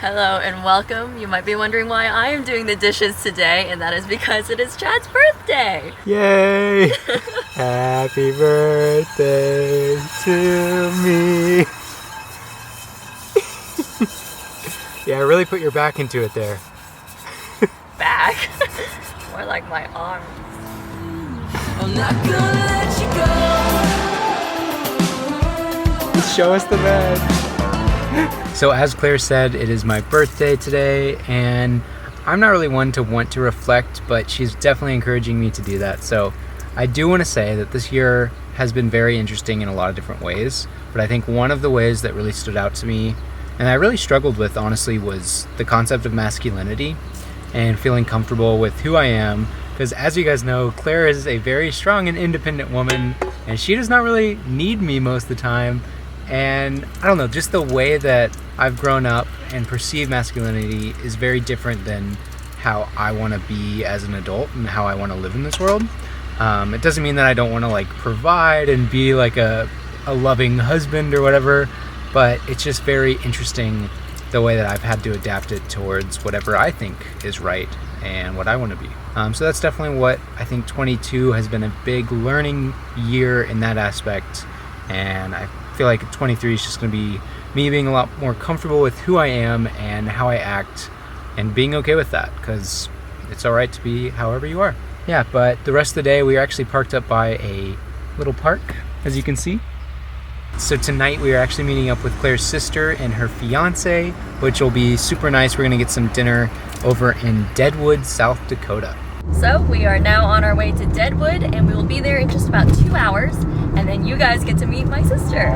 Hello and welcome. You might be wondering why I am doing the dishes today, and that is because it is Chad's birthday. Yay! Happy birthday to me. Yeah, really put your back into it there. Back? More like my arms. I'm not gonna let you go. Show us the bed. So as Claire said, it is my birthday today, and I'm not really one to want to reflect, but she's definitely encouraging me to do that. So I do want to say that this year has been very interesting in a lot of different ways, but I think one of the ways that really stood out to me, and I really struggled with honestly, was the concept of masculinity and feeling comfortable with who I am. Because as you guys know, Claire is a very strong and independent woman, and she does not really need me most of the time. And I don't know, just the way that I've grown up and perceive masculinity is very different than how I want to be as an adult and how I want to live in this world. It doesn't mean that I don't want to like provide and be like a loving husband or whatever, but it's just very interesting the way that I've had to adapt it towards whatever I think is right and what I want to be. So that's definitely what I think 22 has been a big learning year in that aspect, and I feel like 23 is just going to be me being a lot more comfortable with who I am and how I act and being okay with that, because it's all right to be however you are. Yeah, but the rest of the day we are actually parked up by a little park, as you can see. So tonight we are actually meeting up with Claire's sister and her fiance, which will be super nice. We're going to get some dinner over in Deadwood, South Dakota. So we are now on our way to Deadwood, and we will be there in just about 2 hours, and then you guys get to meet my sister.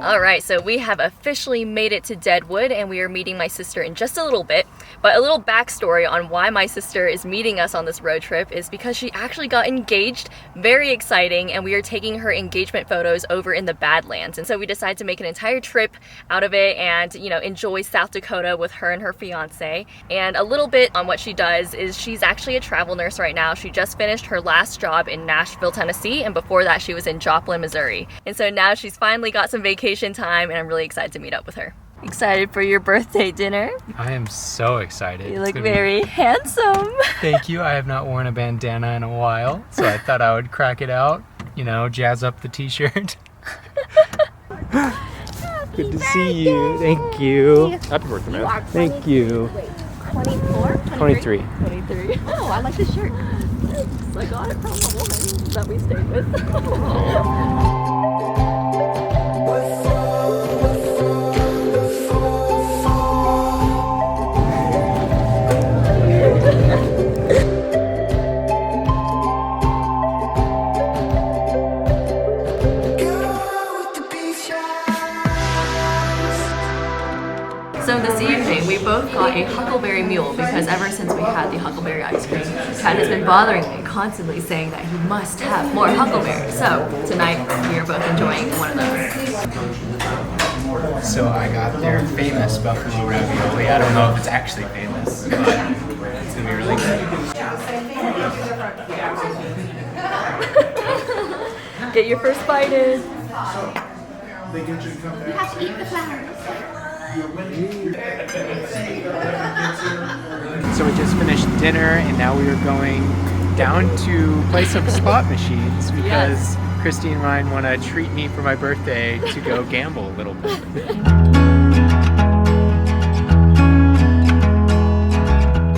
Alright, so we have officially made it to Deadwood, and we are meeting my sister in just a little bit. But a little backstory on why my sister is meeting us on this road trip is because she actually got engaged. Very exciting, and we are taking her engagement photos over in the Badlands. And so we decided to make an entire trip out of it and, you know, enjoy South Dakota with her and her fiance. And a little bit on what she does is she's actually a travel nurse right now. She just finished her last job in Nashville, Tennessee, and before that she was in Joplin, Missouri. And so now she's finally got some vacation time, and I'm really excited to meet up with her. Excited for your birthday dinner? I am so excited. You look very handsome. Thank you. I have not worn a bandana in a while, so I thought I would crack it out, you know, jazz up the t-shirt. Good to see you. Thank you. Happy birthday, man. Thank you. Wait, 24? 23. 23. Oh, I like this shirt. Thanks. I got it from a woman that we stayed with. So this evening, we both got a huckleberry mule because ever since we had the huckleberry ice cream, Chad has been bothering me, constantly saying that he must have more huckleberry. So tonight, we are both enjoying one of those. So I got their famous buffalo ravioli. I don't know if it's actually famous, but it's gonna be really good. Get your first bite in. You have to eat the flowers. So we just finished dinner, and now we are going down to play some slot machines because Christy and Ryan want to treat me for my birthday to go gamble a little bit.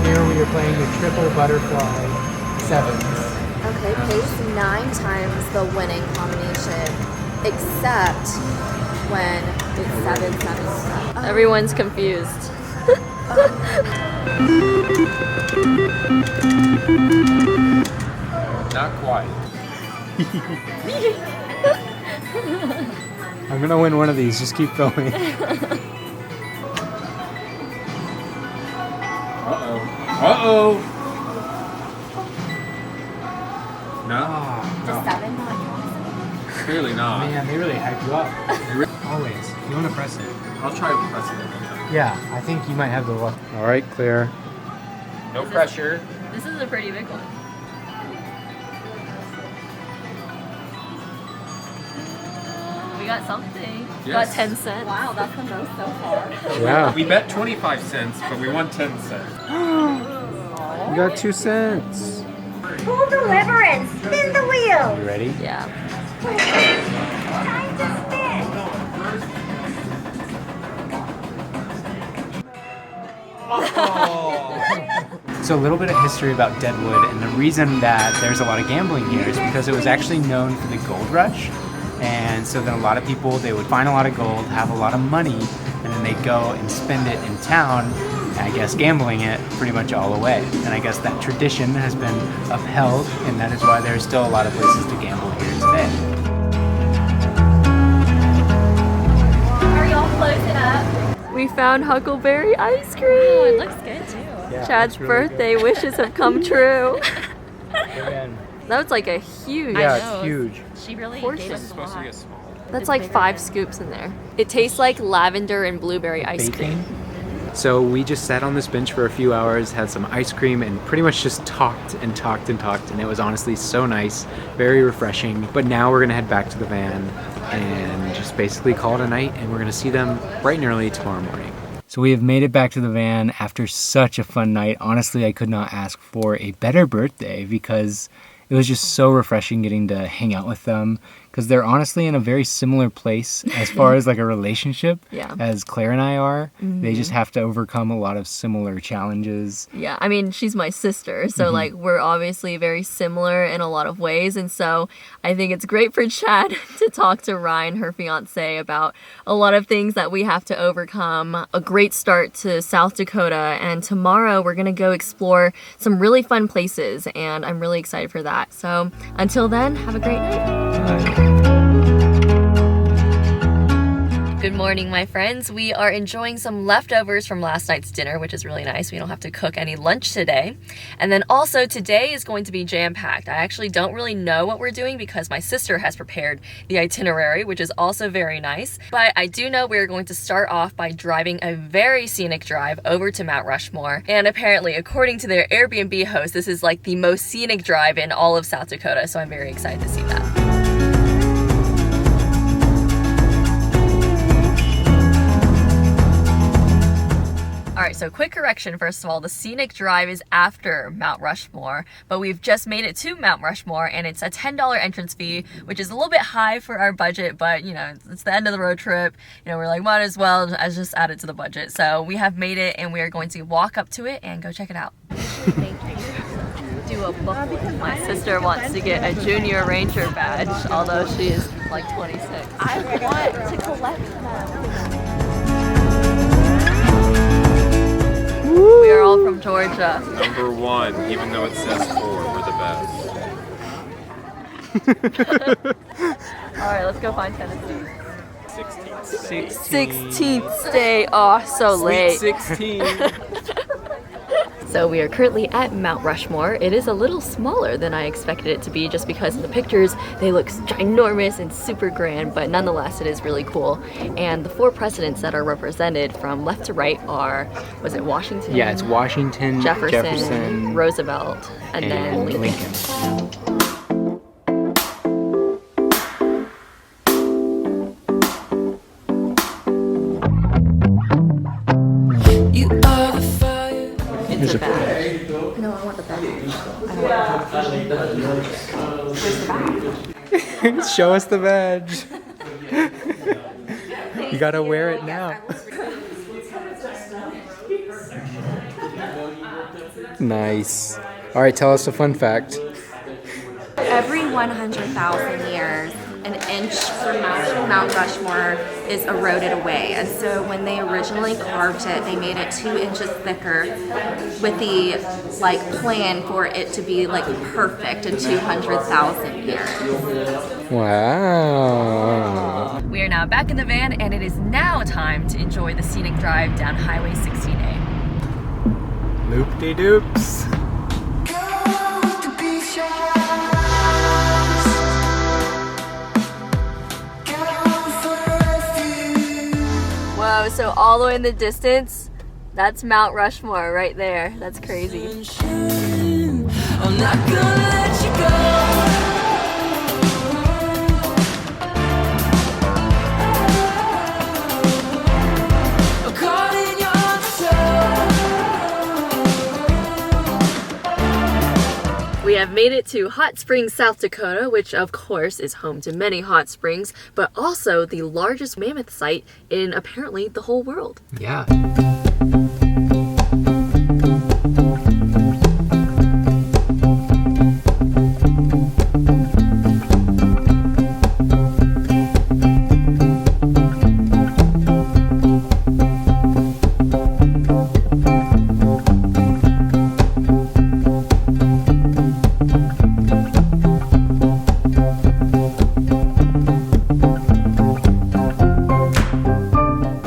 Here we are playing the triple butterfly sevens. Okay, pays 9 times the winning combination, except when it's 7, 7, 7. Everyone's confused. Not quite. I'm gonna win one of these, just keep going. Uh-oh. Uh-oh! No? The 7 not Clearly not. Man, they really hype you up. Always. You wanna press it? I'll try pressing it. Yeah, I think you might have the luck. Alright, Claire. No pressure. This is a pretty big one. We got something. Yes. Got 10 cents. Wow, that's the most so far. Yeah. We bet 25 cents, but we won 10 cents. You got 2 cents. Pull the lever and spin the wheel. You ready? Yeah. Time to spin. So a little bit of history about Deadwood, and the reason that there's a lot of gambling here is because it was actually known for the gold rush. And so then a lot of people, they would find a lot of gold, have a lot of money, and then they'd go and spend it in town, I guess gambling it pretty much all away. And I guess that tradition has been upheld, and that is why there's still a lot of places to gamble here today. Are y'all closing up? We found huckleberry ice cream. Oh, it looks good too. Yeah, Chad's it's really birthday wishes have come true. good. That was like a huge. Yeah, know. it's huge. She really Portion. gave us It's a supposed to lot. get small. That's like 5 scoops in there. It tastes like lavender and blueberry ice cream. So we just sat on this bench for a few hours, had some ice cream, and pretty much just talked and talked and talked, and it was honestly so nice, very refreshing. But now we're gonna head back to the van and just basically call it a night, and we're gonna see them bright and early tomorrow morning. So we have made it back to the van after such a fun night. Honestly, I could not ask for a better birthday because it was just so refreshing getting to hang out with them, because they're honestly in a very similar place as far as like a relationship Yeah. as Claire and I are. They just have to overcome a lot of similar challenges. Yeah, I mean, she's my sister, so like we're obviously very similar in a lot of ways, and so I think it's great for Chad to talk to Ryan, her fiance, about a lot of things that we have to overcome. A great start to South Dakota, and tomorrow we're gonna go explore some really fun places, and I'm really excited for that. So until then, have a great night. Good morning, my friends. We are enjoying some leftovers from last night's dinner, which is really nice. We don't have to cook any lunch today. And then also today is going to be jam-packed. I actually don't really know what we're doing because my sister has prepared the itinerary, which is also very nice. But I do know we're going to start off by driving a very scenic drive over to Mount Rushmore. And apparently, according to their Airbnb host, this is like the most scenic drive in all of South Dakota. So I'm very excited to see that. Alright, so quick correction, first of all, the scenic drive is after Mount Rushmore, but we've just made it to Mount Rushmore, and it's a $10 entrance fee, which is a little bit high for our budget, but you know, it's the end of the road trip, you know, we're like, might as well as just add it to the budget. So we have made it, and we are going to walk up to it and go check it out. Do a buckle. My sister wants to get a Junior Ranger badge, although she is like 26. I want to collect them. We are all from Georgia. Number 1, even though it says 4, we're the best. Alright, let's go find Tennessee. 16. 16th state. Oh, so late. 16. So we are currently at Mount Rushmore. It is a little smaller than I expected it to be just because in the pictures they look ginormous and super grand, but nonetheless it is really cool. And the 4 presidents that are represented from left to right are, was it Washington? Yeah, it's Washington, Jefferson, Roosevelt, and then Lincoln. You are the fire. It's a badge. No, I want the badge. Show us the badge. You gotta wear it now. Nice. All right, tell us a fun fact. Every 100,000 years, an inch from Mount Rushmore is eroded away. And so when they originally carved it, they made it 2 inches thicker with the plan for it to be perfect in 200,000 years. Wow. We are now back in the van, and it is now time to enjoy the scenic drive down Highway 16A. Loop-de-doops. Whoa, so all the way in the distance, that's Mount Rushmore right there. That's crazy. I'm not gonna let you go. have made it to Hot Springs, South Dakota, which of course is home to many hot springs, but also the largest mammoth site in apparently the whole world. Yeah.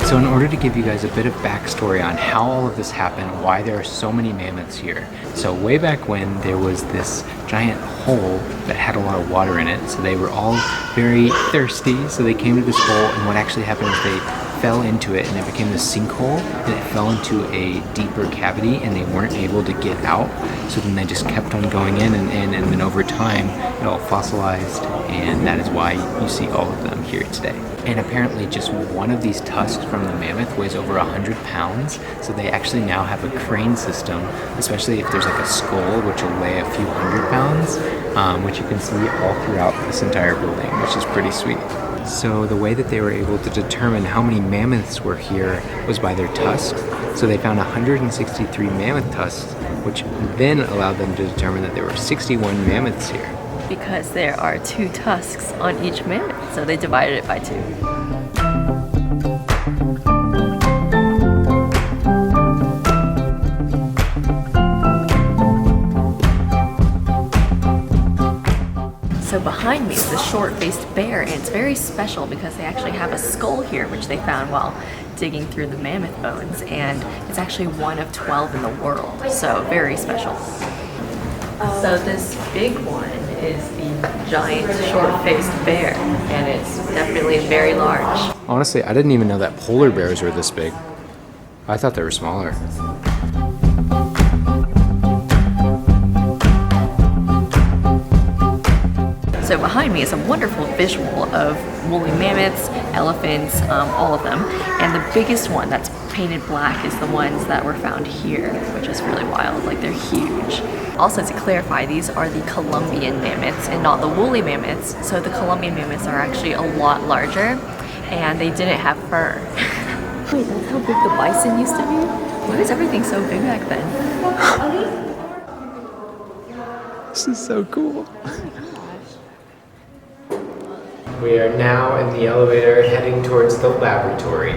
So in order to give you guys a bit of backstory on how all of this happened, why there are so many mammoths here. So way back when, there was this giant hole that had a lot of water in it. So they were all very thirsty. So they came to this hole, and what actually happened is they fell into it, and it became this sinkhole, and it fell into a deeper cavity, and they weren't able to get out. So then they just kept on going in, and then over time, it all fossilized, and that is why you see all of them here today. And apparently just one of these tusks from the mammoth weighs over 100 pounds. So they actually now have a crane system, especially if there's like a skull, which will weigh a few hundred pounds, which you can see all throughout this entire building, which is pretty sweet. So the way that they were able to determine how many mammoths were here was by their tusks. So they found 163 mammoth tusks, which then allowed them to determine that there were 61 mammoths here. Because there are 2 tusks on each mammoth, so they divided it by 2. So behind me is the short-faced bear, and it's very special because they actually have a skull here, which they found while digging through the mammoth bones, and it's actually one of 12 in the world, so very special. So this big one is the giant short-faced bear, and it's definitely very large. Honestly, I didn't even know that polar bears were this big. I thought they were smaller. So behind me is a wonderful visual of woolly mammoths, elephants, all of them. And the biggest one that's painted black is the ones that were found here, which is really wild. Like, they're huge. Also, to clarify, these are the Columbian mammoths and not the woolly mammoths. So the Columbian mammoths are actually a lot larger, and they didn't have fur. Wait, that's how big the bison used to be? Why was everything so big back then? This is so cool. We are now in the elevator heading towards the laboratory.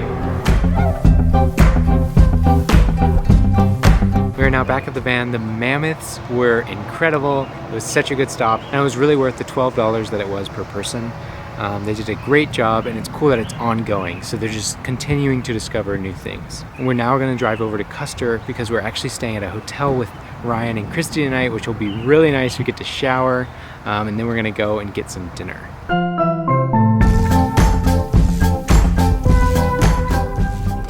We are now back at the van. The mammoths were incredible. It was such a good stop, and it was really worth the $12 that it was per person. They did a great job, and it's cool that it's ongoing, so they're just continuing to discover new things. And we're now going to drive over to Custer because we're actually staying at a hotel with Ryan and Christy tonight, which will be really nice. We get to shower, and then we're going to go and get some dinner.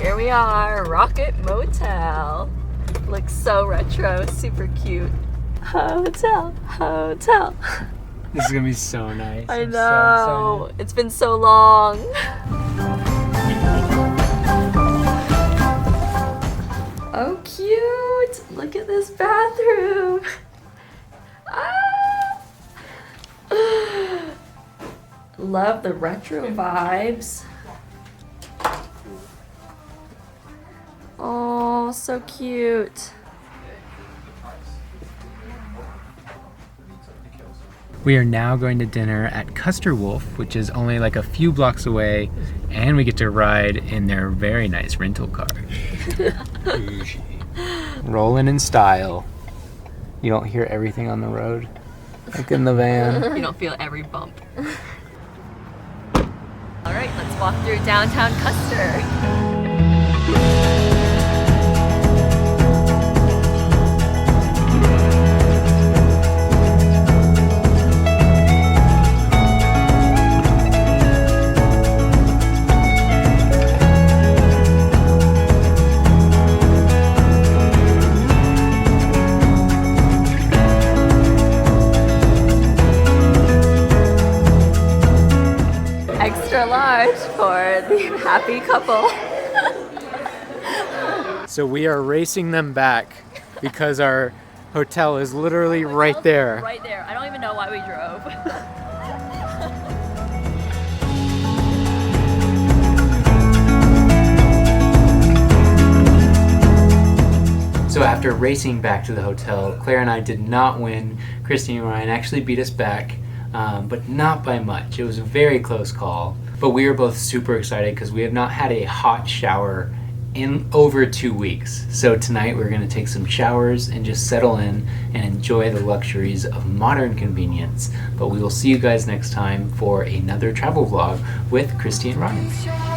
Here we are, Rocket Motel. Looks so retro, super cute. Hotel, hotel. This is going to be so nice. I know. It's been so long. Oh, cute. Look at this bathroom. Ah. Love the retro vibes. Oh, so cute. We are now going to dinner at Custer Wolf, which is only like a few blocks away, and we get to ride in their very nice rental car. Rolling in style. You don't hear everything on the road, like in the van. You don't feel every bump. All right, let's walk through downtown Custer. Extra large for the happy couple. So we are racing them back because our hotel is literally right there. Right there. I don't even know why we drove. So after racing back to the hotel, Claire and I did not win. Christy and Ryan actually beat us back, but not by much. It was a very close call. But we are both super excited because we have not had a hot shower in over 2 weeks. So tonight we're going to take some showers and just settle in and enjoy the luxuries of modern convenience. But we will see you guys next time for another travel vlog with Christy and Ryan.